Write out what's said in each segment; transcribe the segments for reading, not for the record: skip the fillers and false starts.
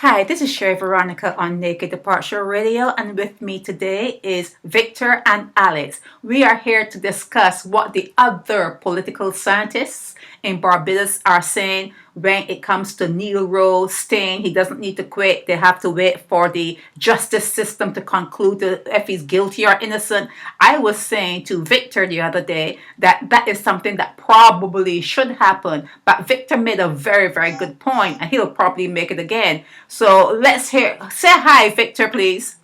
Hi, this is Sherry Veronica on Naked Departure Radio, and with me today is Victor and Alex. We are here to discuss what the other political scientists in Barbados are saying when it comes to Neil Rowe staying. He doesn't need to quit. They have to wait for the justice system to conclude if he's guilty or innocent. I was saying to Victor the other day that that is something that probably should happen, but Victor made a very, very good point, and he'll probably make it again. So let's hear. Say hi, Victor, please.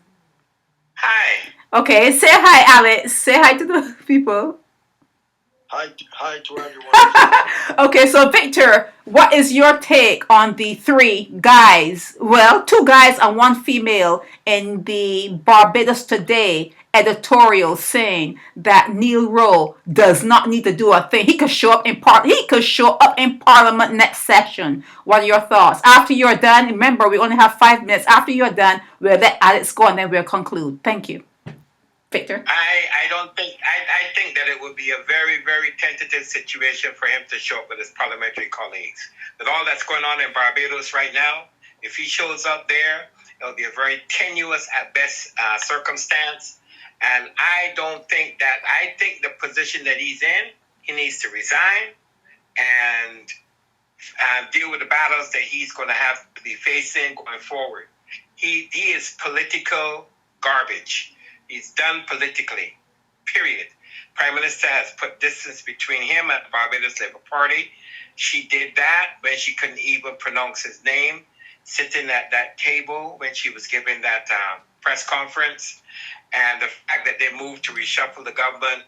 Hi. Okay, say hi, Alex. Say hi to the people. Hi to everyone. Okay, so Victor, what is your take on the three guys? Well, two guys and one female in the Barbados Today editorial saying that Neil Rowe does not need to do a thing. He could show up in He could show up in Parliament next session. What are your thoughts? After you're done, remember we only have 5 minutes. After you're done, we'll let Alex go and then we'll conclude. Thank you, Victor. I don't think I think that it would be a very, very tentative situation for him to show up with his parliamentary colleagues. With all that's going on in Barbados right now, if he shows up there, it'll be a very tenuous at best circumstance. And I think the position that he's in, he needs to resign and deal with the battles that he's going to have to be facing going forward. He is political garbage. He's done politically, period. Prime Minister has put distance between him and the Barbados Labour Party. She did that when she couldn't even pronounce his name, sitting at that table when she was giving that press conference. And the fact that they moved to reshuffle the government,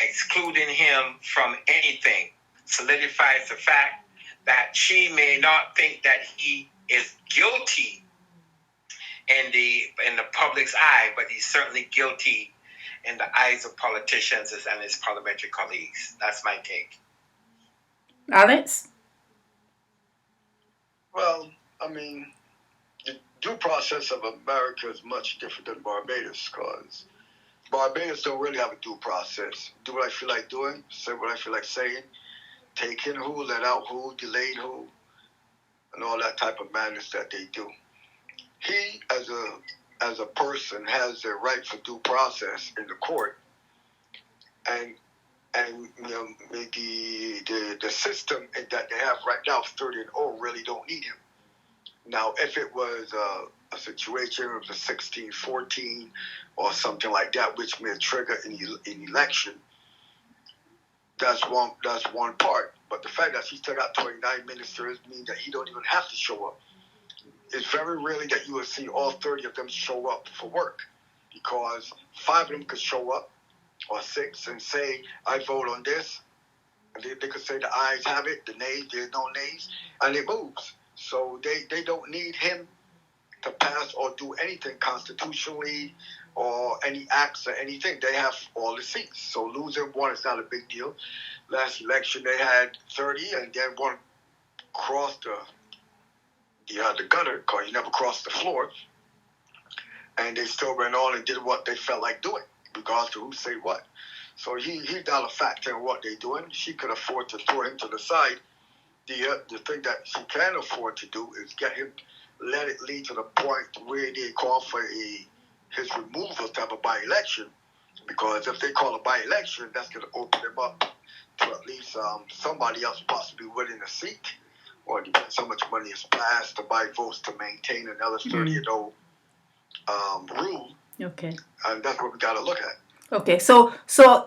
excluding him from anything, solidifies the fact that she may not think that he is guilty in the public's eye, but he's certainly guilty in the eyes of politicians and his parliamentary colleagues. That's my take. Alex? Well, I mean, the due process of America is much different than Barbados, because Barbados don't really have a due process. Do what I feel like doing, say what I feel like saying, take in who, let out who, delayed who, and all that type of madness that they do. He, as a person, has the right for due process in the court, and you know, the system that they have right now, 30-0, really don't need him. Now, if it was a situation of the 16-14 or something like that, which may trigger an election, that's one part. But the fact that he still got 29 ministers means that he don't even have to show up. It's very rarely that you will see all 30 of them show up for work, because 5 of them could show up, or 6, and say, I vote on this. And they could say the ayes have it, the nays, there's no nays, and it moves. So they don't need him to pass or do anything constitutionally or any acts or anything. They have all the seats. So losing one is not a big deal. Last election they had 30, and then one crossed the gutter, because he never crossed the floor, and they still went on and did what they felt like doing, regardless of who say what. So he's not a factor in what they're doing. She could afford to throw him to the side. The thing that she can afford to do is let it lead to the point where they call for his removal to have a by-election, because if they call a by-election, that's going to open him up to at least somebody else possibly winning a seat, or depends how much money is passed to buy votes to maintain another 30-0 rule. Okay. And that's what we got to look at. Okay, so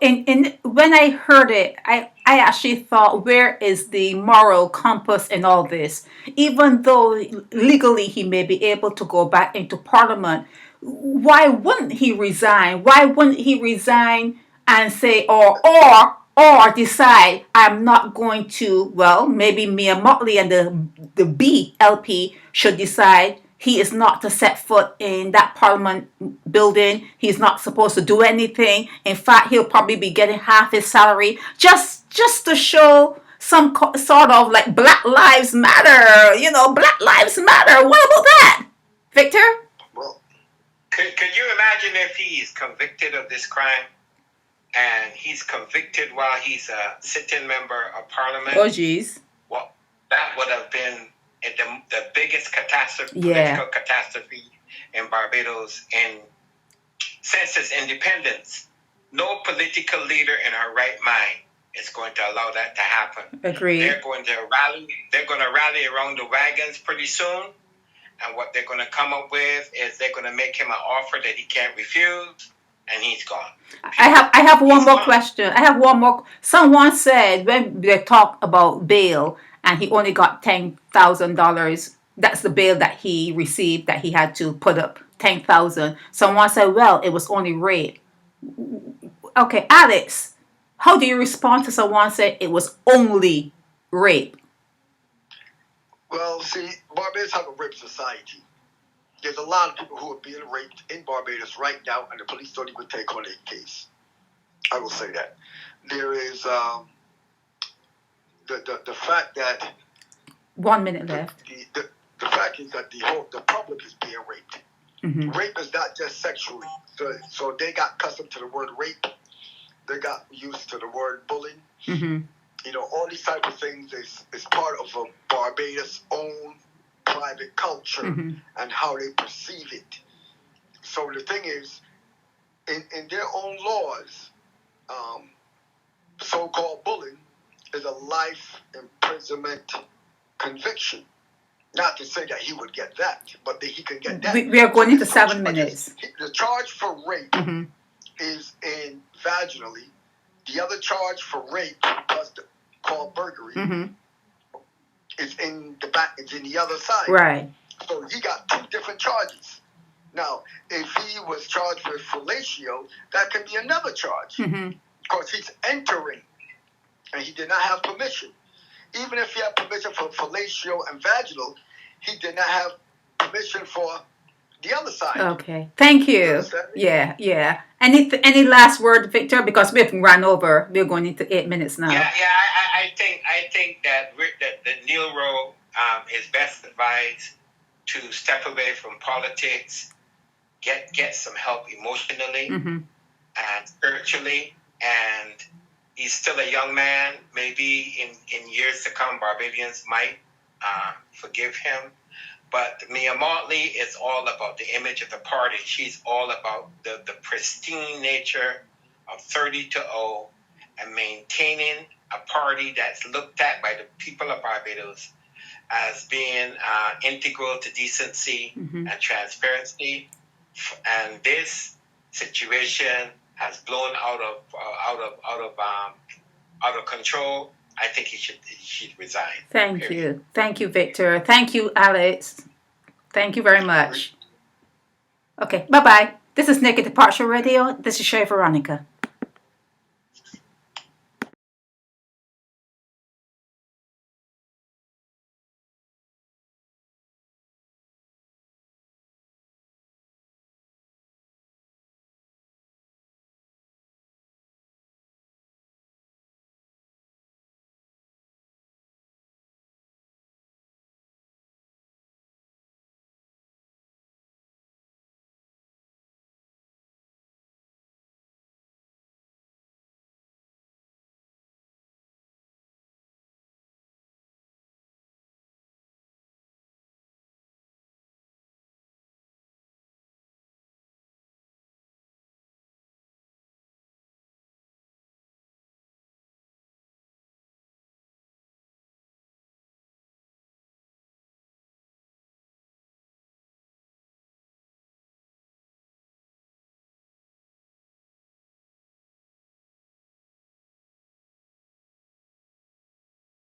in when I heard it, I actually thought, where is the moral compass in all this? Even though legally he may be able to go back into Parliament, why wouldn't he resign? Why wouldn't he resign and say, or decide, I'm not going to? Well, maybe Mia Motley and the BLP should decide he is not to set foot in that Parliament building. He's not supposed to do anything. In fact, he'll probably be getting half his salary just to show some sort of like Black Lives Matter. You know, Black Lives Matter. What about that, Victor? Well, could you imagine if he's convicted of this crime, and he's convicted while he's a sitting member of Parliament? Oh, geez. Well, that would have been the biggest catastrophe, Yeah. political catastrophe in Barbados since its independence. No political leader in her right mind is going to allow that to happen. Agreed. They're going to rally around the wagons pretty soon. And what they're going to come up with is they're going to make him an offer that he can't refuse, and he's gone. I have one more question. I have one more. Someone said when they talk about bail and he only got $10,000. That's the bail that he received that he had to put up 10,000. Someone said, well, it was only rape. Okay, Alex, how do you respond to someone saying it was only rape? Well, see, Barbados have a rape society. There's a lot of people who are being raped in Barbados right now, and the police don't even take on a case. I will say that. There is the fact that 1 minute left. The fact is that the public is being raped. Mm-hmm. Rape is not just sexually. So they got accustomed to the word rape. They got used to the word bullying. Mm-hmm. You know, all these type of things is part of a Barbados' own private culture Mm-hmm. and how they perceive it. So the thing is, in their own laws, so-called bullying is a life imprisonment conviction. Not to say that he would get that, but that he can get that. We are going into 7 minutes. The charge for rape Mm-hmm. is in vaginally. The other charge for rape, called burglary, Mm-hmm. is in the back. It's in the other side. Right. So he got two different charges. Now, if he was charged with fellatio, that can be another charge Mm-hmm. because he's entering, and he did not have permission. Even if he had permission for fellatio and vaginal, he did not have permission for the other side. Okay. Thank you. Yeah. Any last word, Victor? Because we've run over. We're going into 8 minutes now. Yeah. I think that Neil Rowe is best advised to step away from politics, get some help emotionally Mm-hmm. and spiritually, and he's still a young man. Maybe in years to come, Barbadians might forgive him. But Mia Motley is all about the image of the party. She's all about the pristine nature of 30-0 and maintaining a party that's looked at by the people of Barbados as being integral to decency Mm-hmm. and transparency. And this situation has blown out of control. I think he should resign. Thank you, Victor. Thank you, Alex. Thank you very much. Okay, bye-bye. This is Naked Departure Radio. This is Shay Veronica.